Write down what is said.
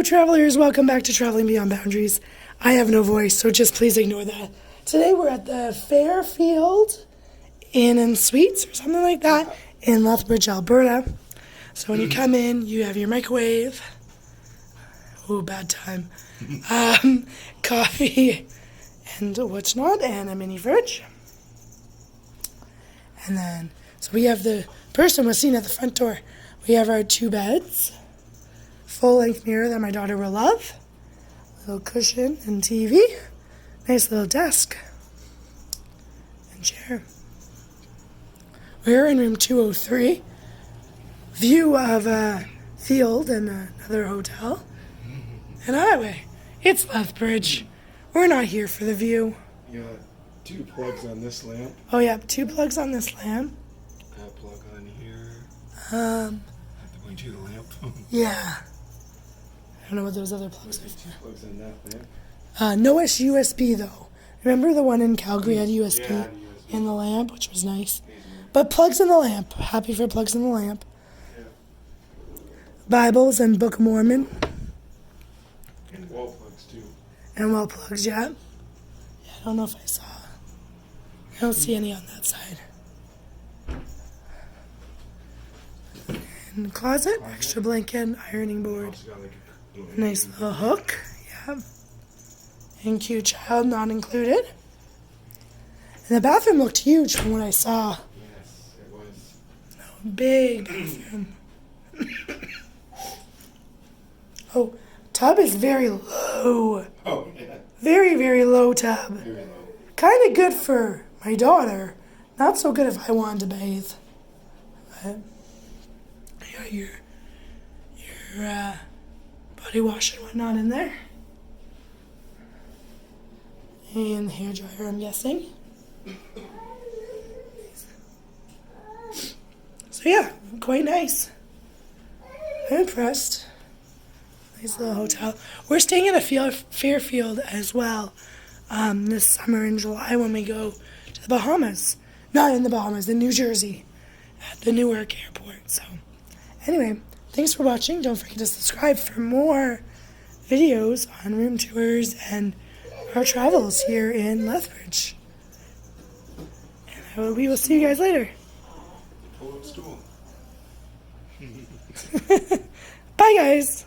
travelers, welcome back to Traveling Beyond Boundaries. I have no voice, so just please ignore that. Today we're at the Fairfield Inn and Suites, or something like that, in Lethbridge, Alberta. So when you come in, you have your microwave. Oh, bad time. Coffee and what's not, and a mini fridge. And then, so we have the person was seen at the front door. We have our 2 beds, full-length mirror that my daughter will love, little cushion and TV, nice little desk and chair. We're in room 203, view of a field and another hotel, and highway. It's Lethbridge. We're not here for the view. You got 2 plugs on this lamp. Oh yeah, 2 plugs on this lamp. A plug on here. Have to point to the lamp. Yeah. I don't know what those other plugs are. 2 plugs on that lamp. No USB though. Remember the one in Calgary had USB, Yeah, in the lamp, which was nice. But plugs in the lamp. Happy for plugs in the lamp. Yeah. Bibles and Book of Mormon. And wall plugs too. And wall plugs, yeah. Yeah, I don't know if I saw. I don't see any on that side. And closet, extra blanket, ironing board. Also got like a Nice little hook, yeah. And cute child, not included. And the bathroom looked huge from what I saw. Yes, it was. Big bathroom. Oh, tub is very low. Oh, yeah. Very, very low tub. Very low. Kind of good for my daughter. Not so good if I wanted to bathe. But you got your body wash and whatnot in there. And the hairdryer, I'm guessing. So yeah, quite nice. I'm impressed. Nice little hotel. We're staying in a Fairfield as well this summer in July when we go to the Bahamas. Not in the Bahamas, in New Jersey, at the Newark airport. So anyway, thanks for watching. Don't forget to subscribe for more videos on room tours and our travels here in Lethbridge. And we will see you guys later. Pull up stool. Bye, guys.